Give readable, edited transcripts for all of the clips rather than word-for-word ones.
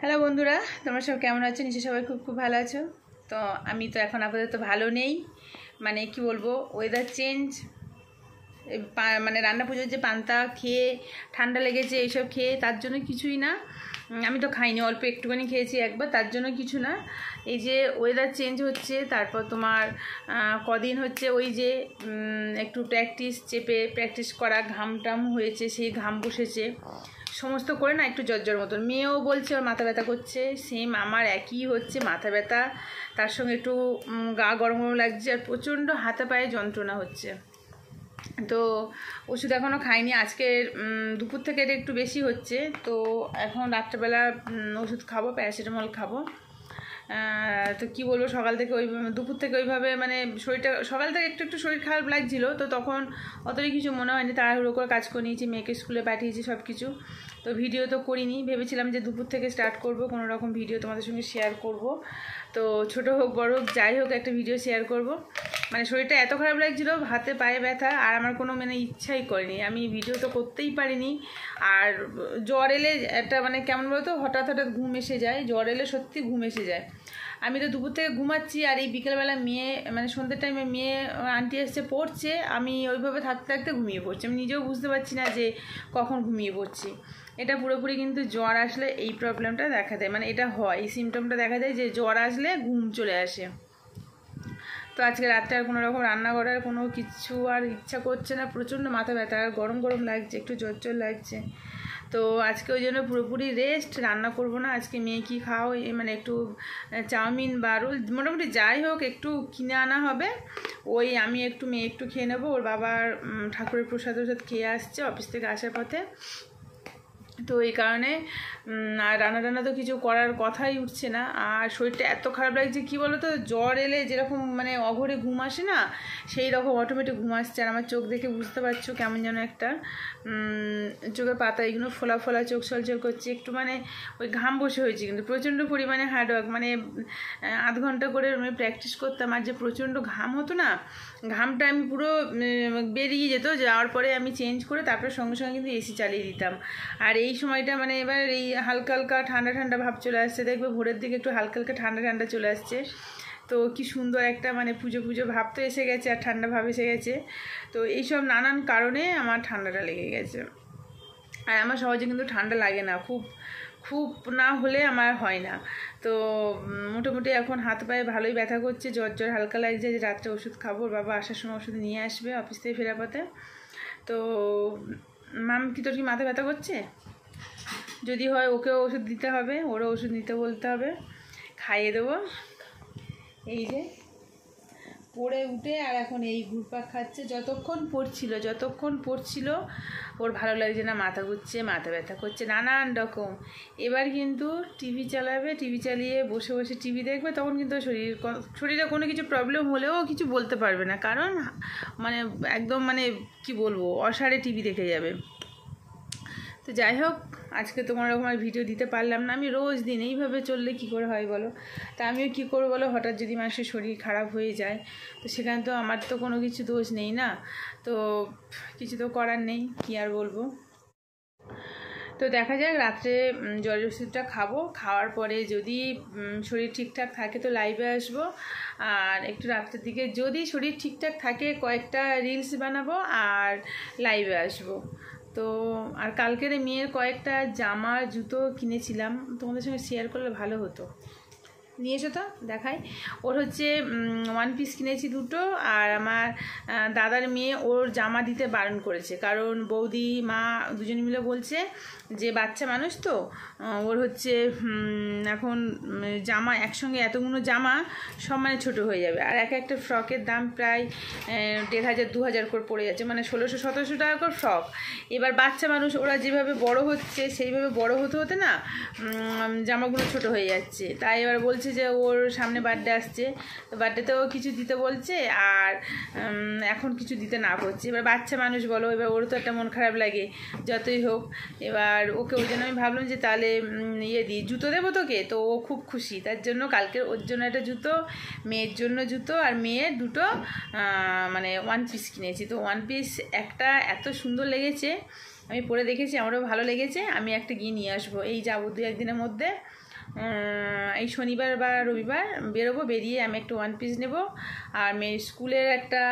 Hello বন্ধুরা, তোমরা সব কেমন আছো? নিশ্চয়ই সবাই খুব খুব ভালো আছো। তো আমি তো এখন আপাতত ভালো নেই, মানে কি বলবো, ওয়েদার চেঞ্জ, মানে রান্না পুজোর যে পান্তা খেয়ে ঠান্ডা লেগেছে এইসব খেয়ে, তার জন্য কিছুই না। আমি তো খাইনি, অল্প একটুখানি খেয়েছি একবার, তার জন্য কিছু না। এই যে ওয়েদার চেঞ্জ হচ্ছে, তারপর তোমার কদিন হচ্ছে ওই যে একটু প্র্যাকটিস করা ঘাম টাম হয়েছে, সেই ঘাম বসেছে সমস্ত করে না, একটু জ্বর মতন। মেয়েও বলছে ওর মাথা ব্যথা করছে, সেম আমার একই হচ্ছে, মাথা ব্যথা, তার সঙ্গে একটু গা গরম গরম লাগছে, আর প্রচণ্ড হাতে পায়ে যন্ত্রণা হচ্ছে। তো ওষুধ এখনও খাইনি, আজকে দুপুর থেকে এটা একটু বেশি হচ্ছে, তো এখন রাত্রেবেলা ওষুধ খাবো, প্যারাসিটামল খাবো। তো কি বলবো, সকাল থেকে দুপুর থেকে ওইভাবে মানে শরীরটা, সকাল থেকে একটু একটু শরীর খারাপ লাগছিলো, তো তখন অতটাই কিছু মনে হয়নি, তাড়াহুড়ো করে কাজ করে নিয়েছি, মেয়েকে স্কুলে পাঠিয়েছি সব কিছু। তো ভিডিও তো করিনি, ভেবেছিলাম যে দুপুর থেকে স্টার্ট করব, কোনো রকম ভিডিও তোমাদের সঙ্গে শেয়ার করব। তো ছোট হোক বড় হোক যাই হোক, একটা ভিডিও শেয়ার করব। মানে শরীরটা এত খারাপ লাগছিলো, হাতে পায়ে ব্যথা, আর আমার কোনো মানে ইচ্ছাই করেনি, আমি ভিডিও তো করতেই পারিনি। আর জ্বর এলে একটা মানে কেমন বলতো, হঠাৎ হঠাৎ ঘুম এসে যায়, জ্বর এলে সত্যি ঘুম এসে যায়। আমি তো দুপুর থেকে ঘুমাচ্ছি, আর এই বিকেলবেলা মেয়ে মানে সন্ধ্যের টাইমে মেয়ে আন্টি এসছে পড়ছে, আমি ওইভাবে থাকতে থাকতে ঘুমিয়ে পড়ছি, আমি নিজেও বুঝতে পারছি না যে কখন ঘুমিয়ে পড়ছি। এটা পুরোপুরি কিন্তু জ্বর আসলে এই প্রবলেমটা দেখা দেয়, মানে এটা হয়, এই সিমটমটা দেখা দেয় যে জ্বর আসলে ঘুম চলে আসে। তো আজকে রাত্রে আর কোনো রকম রান্না করার কোনো কিছু আর ইচ্ছা করছে না, প্রচণ্ড মাথা ব্যথা, আর গরম গরম লাগছে, একটু জ্বর লাগছে। তো আজকে ওই জন্য পুরোপুরি রেস্ট, রান্না করব না আজকে। মেয়ে কি খাও, মানে একটু চাউমিন বা রোল, মোটামুটি যাই হোক একটু কিনে আনা হবে, ওই আমি একটু মেয়ে একটু খেয়ে নেবো, ওর বাবার ঠাকুরের প্রসাদ খেয়ে আসছে অফিস থেকে আসার পথে। তো এই কারণে আর রান্না তো কিছু করার কথাই উঠছে না, আর শরীরটা এত খারাপ লাগছে কি বলো তো, জ্বর এলে যেরকম মানে অঘরে ঘুম আসে না, সেই রকম অটোমেটিক ঘুম আসছে। আর আমার চোখ দেখে বুঝতে পারছো কেমন যেন একটা চোখের পাতা এগুলো ফোলা ফোলা, চোখ ছলছল করছে, একটু মানে ওই ঘাম বসে হয়েছে, কিন্তু প্রচণ্ড পরিমাণে হার্ডওয়ার্ক, মানে 8 ঘন্টা করে আমি প্র্যাকটিস করতাম, আর যে প্রচণ্ড ঘাম হতো না, ঘামটা আমি পুরো বেরিয়ে যেত, যাওয়ার পরে আমি চেঞ্জ করে তারপরে সঙ্গে সঙ্গে কিন্তু এসি চালিয়ে দিতাম। আর এই সময়টা মানে এবার এই হালকা হালকা ঠান্ডা ঠান্ডা ভাব চলে আসছে, দেখবে ভোরের দিকে একটু হালকা হালকা ঠান্ডা ঠান্ডা চলে আসছে। তো কি সুন্দর একটা মানে পুজো পুজো ভাব তো এসে গেছে, আর ঠান্ডা ভাব এসে গেছে। তো এইসব নানান কারণে আমার ঠান্ডাটা লেগে গেছে। আর আমার সহজে কিন্তু ঠান্ডা লাগে না, খুব খুব না হলে আমার হয় না। তো মোটামুটি এখন হাত পায়ে ভালোই ব্যথা করছে, জ্বর হালকা লাগছে, যে রাত্রে ওষুধ খাবো, বাবা আসার সময় ওষুধ নিয়ে আসবে অফিস থেকে ফেরার পথে। তো মাম কি তোর কি মাথা ব্যথা করছে? যদি হয় ওকেও ওষুধ দিতে হবে, ওরও ওষুধ নিতে বলতে হবে, খাইয়ে দেবো। এই যে পড়ে উঠে আর এখন এই ঘুরপাক খাচ্ছে, যতক্ষণ পড়ছিল ওর ভালো লাগছে না, মাথা ঘুরছে, মাথা ব্যথা করছে, নানান রকম। এবার কিন্তু টিভি চালাবে, টিভি চালিয়ে বসে বসে টিভি দেখবে, তখন কিন্তু শরীরে কোনো কিছু প্রবলেম হলেও কিছু বলতে পারবে না, কারণ মানে একদম মানে কি বলবো, অসাড়ে টিভি দেখে যাবে। তো যাই হোক, আজকে তো কোনো রকম আর ভিডিও দিতে পারলাম না। আমি রোজ দিন এইভাবে চললে কি করে হয় বলো? তা আমিও কী করবো বলো, হঠাৎ যদি মানুষের শরীর খারাপ হয়ে যায়, তো সেখানে তো আমার তো কোনো কিছু দোষ নেই না, তো কিছু তো করার নেই, কী আর বলবো। তো দেখা যাক, রাত্রে জ্বরের ওষুধটা খাবো, খাওয়ার পরে যদি শরীর ঠিকঠাক থাকে তো লাইভে আসবো, আর একটু রাত্রের দিকে যদি শরীর ঠিকঠাক থাকে কয়েকটা রিলস বানাবো আর লাইভে আসবো। তো আর কালকের মেয়ের কয়েকটা জামা জুতো কিনেছিলাম, তোমাদের সঙ্গে শেয়ার করলে ভালো হতো। নিয়ে এসো তো দেখাই। ওর হচ্ছে 1 পিস কিনেছি 2টো, আর আমার দাদার মেয়ে ওর জামা দিতে বারণ করেছে, কারণ বৌদি মা দুজনে মিলে বলছে যে বাচ্চা মানুষ তো, ওর হচ্ছে এখন জামা একসঙ্গে এতগুলো জামা সব মানে ছোটো হয়ে যাবে, আর একটা ফ্রকের দাম প্রায় 1500-2000 করে পড়ে যাচ্ছে, মানে 1600-1700 টাকা করে ফ্রক। এবার বাচ্চা মানুষ ওরা যেভাবে বড় হচ্ছে সেইভাবে বড় হতে হতে না জামাগুলো ছোট হয়ে যাচ্ছে। তাই এবার বলছে যে ওর সামনে বার্থডে আসছে, তো বার্থডেতেও কিছু দিতে বলছে, আর এখন কিছু দিতে না করছে। এবার বাচ্চা মানুষ বলো, এবার ওর তো একটা মন খারাপ লাগে যতই হোক। এবার ওকে ওই জন্য আমি ভাবলাম যে তাহলে দিই, জুতো দেবো তোকে, তো ও খুব খুশি, তার জন্য কালকে ওর জন্য একটা জুতো, মেয়ের জন্য জুতো, আর মেয়ের 2টো মানে 1 পিস কিনেছি। তো 1 পিস একটা এত সুন্দর লেগেছে, আমি পরে দেখেছি, আমারও ভালো লেগেছে, আমি একটা গিয়ে নিয়ে আসবো, এই যাবো 2-1 দিনের মধ্যে। এই শনিবার বা রবিবার বেরোবো, বেরিয়ে আমি একটা ওয়ান পিস নেব। আর মেয়ে স্কুলের একটা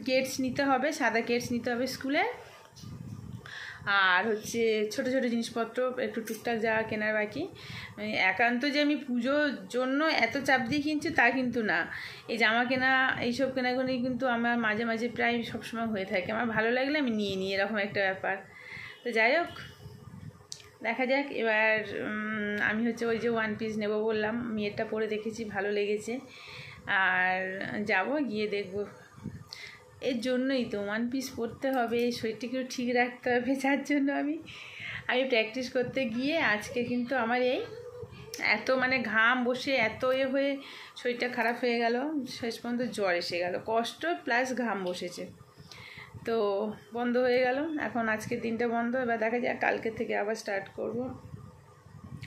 কেটস নিতে হবে, সাদা কেটস নিতে হবে স্কুলে। আর হচ্ছে ছোট ছোট জিনিসপত্র একটু টুকটাক যা কেনার বাকি। একান্ত যে আমি পুজোর জন্য এত চাপ দিয়ে কিনছি তা কিন্তু না। এই জামা কেনা এইসব কেনাগুলি কিন্তু আমার মাঝে মাঝে প্রায় সবসময় হয়ে থাকে, আমার ভালো লাগলে আমি নিয়ে নিই, এরকম একটা ব্যাপার। তো যাই হোক, দেখা যাক। এবার আমি হচ্ছে ওই যে ওয়ান পিস নেব বললাম, মেয়েরটা পরে দেখেছি, ভালো লেগেছে, আর যাব গিয়ে দেখব। এর জন্যই তো ওয়ান পিস পরতে হবে, শরীরটাকেও ঠিক রাখতে হবে, যার জন্য আমি প্র্যাকটিস করতে গিয়ে আজকে কিন্তু আমার এই এত মানে ঘাম বসে এত হয়ে শরীরটা খারাপ হয়ে গেল, শেষ পর্যন্ত জ্বর এসে গেল, কষ্ট প্লাস ঘাম বসেছে, তো বন্ধ হয়ে গেল। এখন আজকের দিনটা বন্ধ, এবার দেখা যাক কালকে থেকে আবার স্টার্ট করব।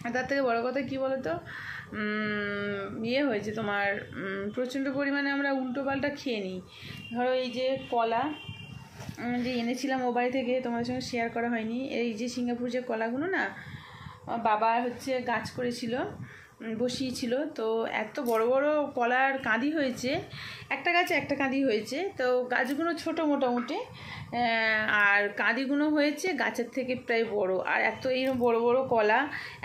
আর তার থেকে বড়ো কথা কী বলো তো, হয়েছে তোমার প্রচণ্ড পরিমাণে আমরা উল্টোপাল্টা খেয়ে নিই। ধরো এই যে কলা যে এনেছিলাম ও বাড়ি থেকে, তোমাদের সঙ্গে শেয়ার করা হয়নি, এই যে সিঙ্গাপুর যে কলাগুলো না, বাবা হচ্ছে গাছ করেছিল, বসিয়েছিল, তো এত বড় বড় কলার কাঁদি হয়েছে, একটা গাছে একটা কাঁদি হয়েছে, তো গাছগুলো ছোট মোটামুটি, আর কাঁদিগুলো হয়েছে গাছের থেকে প্রায় বড়। আর এত এইরকম বড় বড় কলা,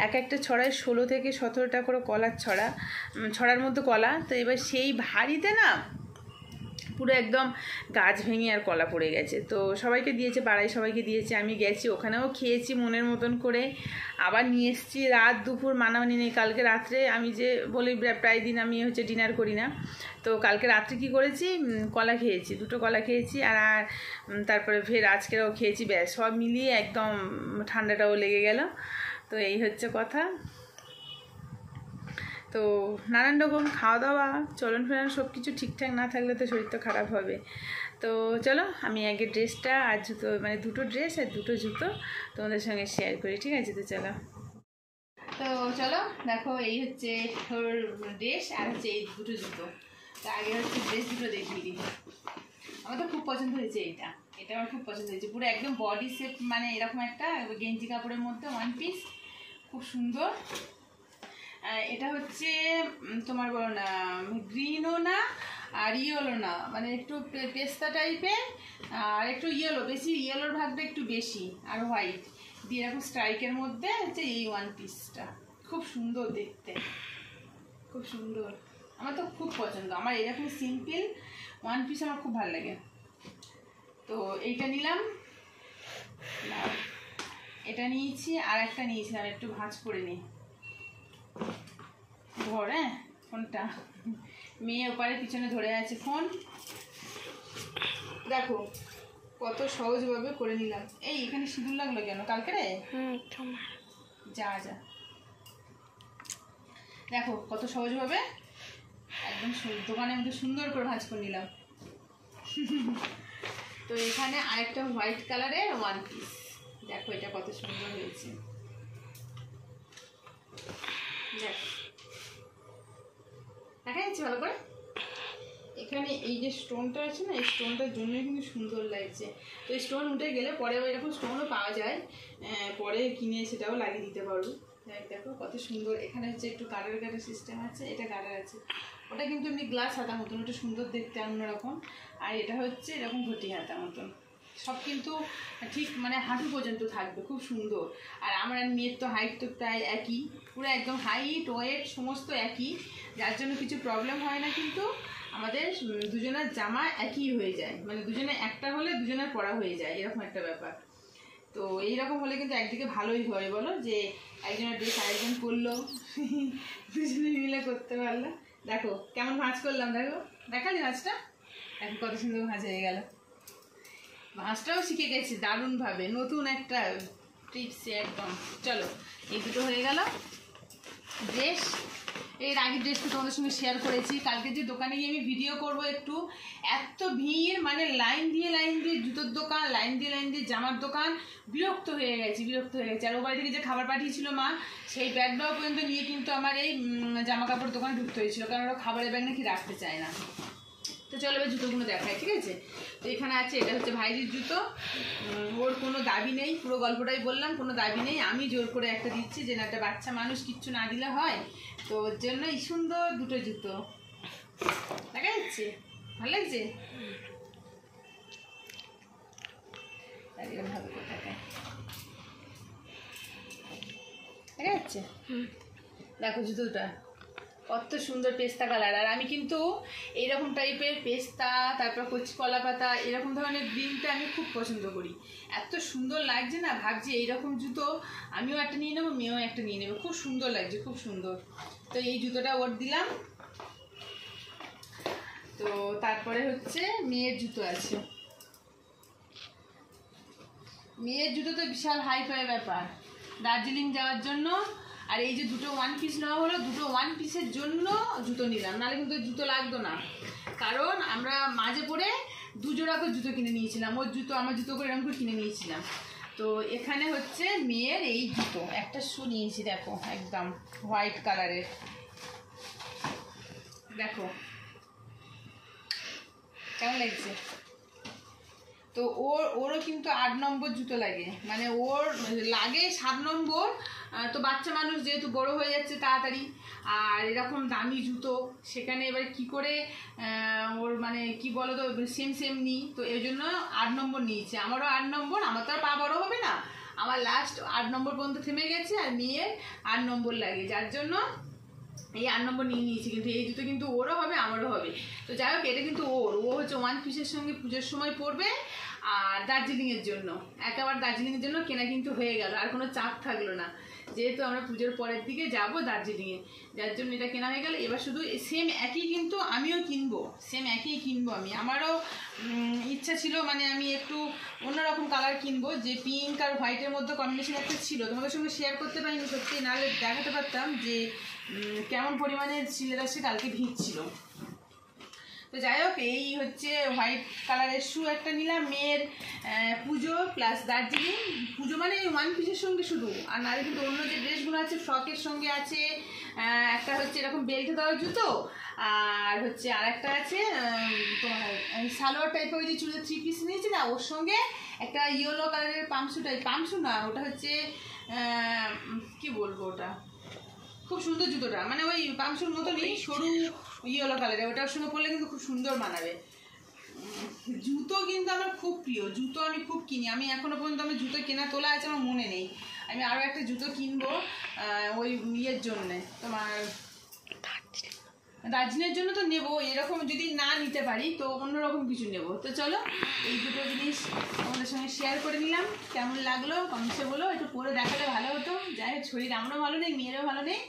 এক একটা ছড়ায় 16 থেকে 17টা করে কলার ছড়ার মধ্যে কলা। তো এবার সেই ভারীতে না পুরো একদম গাছ ভেঙে আর কলা পড়ে গেছে। তো সবাইকে দিয়েছে, পাড়ায় সবাইকে দিয়েছে, আমি গেছি ওখানেও খেয়েছি মনের মতন করে, আবার নিয়ে এসেছি। রাত দুপুর মানামানি নেই। কালকে রাত্রে আমি যে বলি প্রায় দিন আমি হচ্ছে ডিনার করি না, তো কালকে রাত্রে কি করেছি, কলা খেয়েছি, 2টো কলা খেয়েছি, আর তারপরে ফের আজকেরও খেয়েছি, ব্যাস সব মিলিয়ে একদম ঠান্ডাটাও লেগে গেল। তো এই হচ্ছে কথা। তো নানান রকম খাওয়া দাওয়া চলন ফেরান সব কিছু ঠিকঠাক না থাকলে তো শরীর তো খারাপ হবে। তো চলো আমি আগে ড্রেসটা আর জুতো, মানে 2টো ড্রেস আর 2টো জুতো তোমাদের সঙ্গে শেয়ার করি, ঠিক আছে? তো চলো দেখো, এই হচ্ছে ওর ড্রেস আর হচ্ছে এই 2টো জুতো। তো আগে হচ্ছে ড্রেস দুটো দেখিয়ে দিই। আমার তো খুব পছন্দ হয়েছে এটা আমার খুব পছন্দ হয়েছে, পুরো একদম বডি শেপ, মানে এরকম একটা গেঞ্জি কাপড়ের মধ্যে ওয়ান পিস, খুব সুন্দর। এটা হচ্ছে তোমার বলো না গ্রিনও না আর ইয়েলো না, মানে একটু পেস্তা টাইপের, আর একটু ইয়েলো, বেশি ইয়েলোর ভাগটা একটু বেশি, আর হোয়াইট দিয়ে এরকম স্ট্রাইকের মধ্যে হচ্ছে এই ওয়ান পিসটা, খুব সুন্দর দেখতে, খুব সুন্দর। আমার তো খুব পছন্দ, আমার এরকম সিম্পল ওয়ান পিস আমার খুব ভালো লাগে। তো এইটা নিলাম, এটা নিয়েছি, আর একটা নিয়েছিলাম, একটু ভাঁজ করে নিই ধর। হ্যাঁ, ফোনটা মেয়ে ওপারে পিছনে ধরে আছে ফোন, দেখো কত সহজভাবে করে নিলাম। এই এখানে সিঁদুর লাগলো কেন কালকে রে? যা যা, দেখো কত সহজভাবে একদম দোকানে মধ্যে সুন্দর করে ভাঁজ করে নিলাম। তো এখানে আরেকটা হোয়াইট কালারের ওয়ান পিস, দেখো এটা কত সুন্দর হয়েছে, দেখো দেখা যাচ্ছে ভালো করে। এখানে এই যে স্টোনটা আছে না, এই স্টোনটার জন্যই কিন্তু সুন্দর লাগছে। তো এই স্টোন উঠে গেলে পরে এরকম স্টোনও পাওয়া যায়, পরে কিনে সেটাও লাগিয়ে দিতে পারবো। দেখো কত সুন্দর। এখানে হচ্ছে একটু গার্ডার সিস্টেম আছে, এটা গার্ডার আছে, ওটা কিন্তু এমনি গ্লাস হাতা মতন, ওটা সুন্দর দেখতে অন্যরকম। আর এটা হচ্ছে এরকম ঘটি হাতা মতন, সব কিন্তু ঠিক মানে হাঁটু পর্যন্ত থাকবে, খুব সুন্দর। আর আমার মেয়ের তো হাইট তো প্রায় একই, পুরো একদম হাইট ওয়েট সমস্ত একই, যার জন্য কিছু প্রবলেম হয় না। কিন্তু আমাদের দুজনের জামা একই হয়ে যায়, মানে দুজনে একটা হলে দুজনের পরা হয়ে যায়, এরকম একটা ব্যাপার। তো এইরকম হলে কিন্তু একদিকে ভালোই হয়, বলো যে একজনের ড্রেস আরেকজন করলো, দুজনে মিলে করতে পারলো। দেখো কেমন ভাঁজ করলাম, দেখো দেখালি ভাঁজটা, এখন কত সুন্দর ভাঁজ হয়ে গেল। ভাঁজটাও শিখে গেছি দারুণভাবে, নতুন একটা টিপসে একদম। চলো এই দুটো হয়ে গেল ড্রেস। এর আগের ড্রেসটা তোমাদের সঙ্গে শেয়ার করেছি। কালকে যে দোকানে গিয়ে আমি ভিডিও করব একটু, এত ভিড়, মানে লাইন দিয়ে জুতোর দোকান, লাইন দিয়ে জামার দোকান, বিরক্ত হয়ে গেছি। আর ও বাড়ি থেকে যে খাবার পাঠিয়েছিল মা, সেই ব্যাগটাও পর্যন্ত নিয়ে কিন্তু আমার এই জামা কাপড় দোকানে ঢুকতে হয়েছিল, কারণ ওরা খাবারের ব্যাগ নাকি রাখতে চায় না। তো চলো এবার জুতোগুলো দেখায়, ঠিক আছে? তো এখানে আছে, এটা হচ্ছে ভাইজির জুতো। ওর কোনো দাবি নেই, পুরো গল্পটাই বললাম, কোনো দাবি নেই, আমি জোর করে একটা দিচ্ছি, যে না একটা বাচ্চা মানুষ কিচ্ছু না দিলে হয়, তো ওর জন্য এই সুন্দর দুটো জুতো। দেখা যাচ্ছে? ভালো লাগছে? ভালো করে দেখায়, দেখা যাচ্ছে? দেখো জুতোটা কত সুন্দর পেস্তা কালার। আর আমি কিন্তু এইরকম টাইপের পেস্তা, তারপর কচি কলা পাতা, এরকম ধরনের গ্রিনটা আমি খুব পছন্দ করি। এত সুন্দর লাগছে না, ভাবছি এইরকম জুতো আমিও একটা নিয়ে নেবো, মেয়েও একটা নিয়ে নেবো, খুব সুন্দর লাগছে, খুব সুন্দর। তো এই জুতোটা ওর দিলাম। তো তারপরে হচ্ছে মেয়ের জুতো আছে। মেয়ের জুতো তো বিশাল হাই ফাই ব্যাপার, দার্জিলিং যাওয়ার জন্য। আর এই যে দুটো ওয়ান পিস নেওয়া হলো, দুটো ওয়ান পিসের জন্য জুতো নিলাম, নাহলে কিন্তু জুতো লাগতো না। কারণ আমরা মাঝে পড়ে দুজোড়া করে জুতো কিনে নিয়েছিলাম, ওর জুতো আমার জুতো করে এরকম করে কিনে নিয়েছিলাম। তো এখানে হচ্ছে মেয়ের এই জুতো, একটা শু নিয়েছি, দেখো একদম হোয়াইট কালারের, দেখো কেমন লাগছে? তো ওরও কিন্তু 8 নম্বর জুতো লাগে, মানে ওর লাগে 7 নম্বর। তো বাচ্চা মানুষ যেহেতু বড় হয়ে যাচ্ছে তাড়াতাড়ি, আর এরকম দামি জুতো, সেখানে এবার কি করে ওর মানে কি বলো তো সেম সেম নিই, তো এই জন্য 8 নম্বর নিয়েছে। আমারও 8 নম্বর, আমার তো আর পা বড় হবে না, আমার লাস্ট 8 নম্বর পর্যন্ত থেমে গেছে, আর মেয়ের 8 নম্বর লাগে, যার জন্য এই 8 নম্বর নিয়ে নিয়েছি। কিন্তু এই জুতো কিন্তু ওরও হবে, আমারও হবে। তো যাই হোক, এটা কিন্তু ও হচ্ছে ওয়ান পিসের সঙ্গে পুজোর সময় পরবে। আর দার্জিলিংয়ের জন্য, একেবারে দার্জিলিংয়ের জন্য কেনা কিন্তু হয়ে গেল, আর কোনো চাপ থাকলো না, যেহেতু আমরা পুজোর পরের দিকে যাব দার্জিলিংয়ে, যার জন্য এটা কেনা হয়ে গেল। এবার শুধু সেম একই, কিন্তু আমিও কিনবো, সেম একই কিনবো আমি। আমারও ইচ্ছা ছিল, মানে আমি একটু অন্যরকম কালার কিনবো, যে পিঙ্ক আর হোয়াইটের মধ্যে কম্বিনেশন একটা ছিল, তোমাদের সঙ্গে শেয়ার করতে পারিনি সত্যি, নাহলে দেখাতে পারতাম যে কেমন পরিমাণে সিলের আসে, কালকে ভিড় ছিল। তো যাই হোক, এই হচ্ছে হোয়াইট কালারের শু একটা নিলাম মেয়ের, পুজো প্লাস দার্জিলিং। পুজো মানে ওয়ান পিসের সঙ্গে শুধু, আর নাহলে কিন্তু অন্য যে ড্রেসগুলো আছে ফ্রকের সঙ্গে আছে, একটা হচ্ছে এরকম বেল্ট দেওয়ার জুতো, আর হচ্ছে আর একটা আছে তোমার সালোয়ার টাইপের, ওই যে চুলের 3 পিস নিয়েছি না, ওর সঙ্গে একটা ইয়েলো কালারের পামসু টাইপ, পামসু না ওটা হচ্ছে কি বলবো, ওটা খুব সুন্দর জুতোটা, মানে ওই পামসুর মতনই সরু ইয়েলো কালারের, ওটার সঙ্গে পরলে কিন্তু খুব সুন্দর মানাবে। জুতো কিন্তু আমার খুব প্রিয়, জুতো আমি খুব কিনি, আমি এখনো পর্যন্ত আমার জুতো কেনা তোলা আছে, আমার মনে নেই। আমি আরও একটা জুতো কিনবো ওই ইয়ের জন্যে, তোমার দার্জিলিংয়ের জন্য তো নেবো, এরকম যদি না নিতে পারি তো অন্যরকম কিছু নেবো। তো চলো এই দুটো জিনিস আমাদের সঙ্গে শেয়ার করে নিলাম, কেমন লাগলো কমেন্টসে বলো, একটু পরে দেখালে ভালো হতো। যাই হোক, শরীর আমারও ভালো নেই, মেয়েরও ভালো নেই,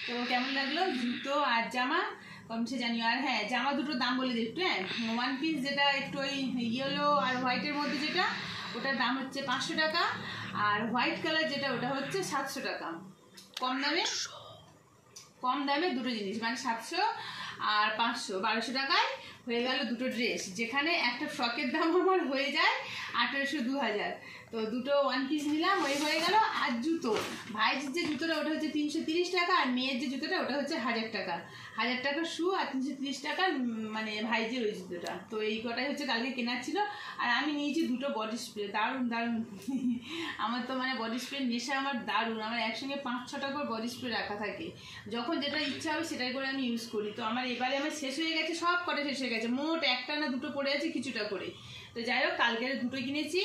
তো কেমন লাগলো জুতো আর জামা কমেন্টসে জানিও। আর হ্যাঁ, জামা দুটোর দাম বলে দিই একটু। হ্যাঁ, ওয়ান পিস যেটা একটু ওই ইয়েলো আর হোয়াইটের মধ্যে যেটা, ওটার দাম হচ্ছে 500 টাকা, আর হোয়াইট কালার যেটা ওটা হচ্ছে 700 টাকা। কম দামে দুটো জিনিস, মানে 700 আর 500, 1200 টাকায় হয়ে গেল দুটো ড্রেস, যেখানে একটা ফ্রকের দাম আমার হয়ে যায় 1800, 2000। তো দুটো ওয়ান পিস নিলাম, ওই হয়ে গেল। আর জুতো, ভাইয়ের যে জুতোটা ওটা হচ্ছে 330 টাকা, আর মেয়ের যে জুতোটা ওটা হচ্ছে 1000 টাকা। 1000 টাকার শু আর 330 টাকার মানে ভাইজির ওই জুতোটা। তো এই কটাই হচ্ছে কালকে কেনার ছিল। আর আমি নিয়েছি দুটো বডি স্প্রে, দারুণ দারুণ আমার তো মানে বডি স্প্রে নেশা আমার দারুণ, আমার একসঙ্গে 5-6টা করে বডি স্প্রে রাখা থাকে, যখন যেটা ইচ্ছা হবে সেটাই করে আমি ইউজ করি। তো আমার এবারে আমার শেষ হয়ে গেছে, সব কটা শেষ হয়ে গেছে, মোট একটা না দুটো পড়ে আছে কিছুটা করে। তো যাই হোক, কালকে দুটো কিনেছি,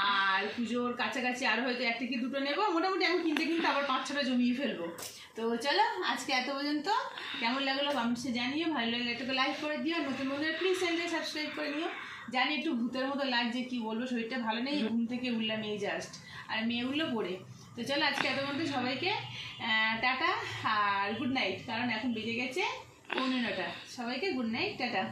আর পুজোর কাছাকাছি আরও হয়তো একটা কি দুটো নেবো, মোটামুটি আমি কিনতে কিনতে আবার 5-6টা জমিয়ে ফেলবো। তো চলো আজকে এত পর্যন্ত, কেমন লাগলো কমেন্টসে জানিও, ভালো লাগলে একটু লাইক করে দিও, নতুন বন্ধুরা প্লিজ চ্যানেলকে সাবস্ক্রাইব করে নিও। জানি একটু ভূতের মতো লাগছে, কি বলবো, শরীরটা ভালো নেই, ঘুম থেকে উঠলাম এই জাস্ট, আর মেয়েগুলো পড়ে। তো চলো আজকে এত পর্যন্ত, সবাইকে টাটা আর গুড নাইট, কারণ এখন বেজে গেছে 9:15। সবাইকে গুড নাইট, টাটা।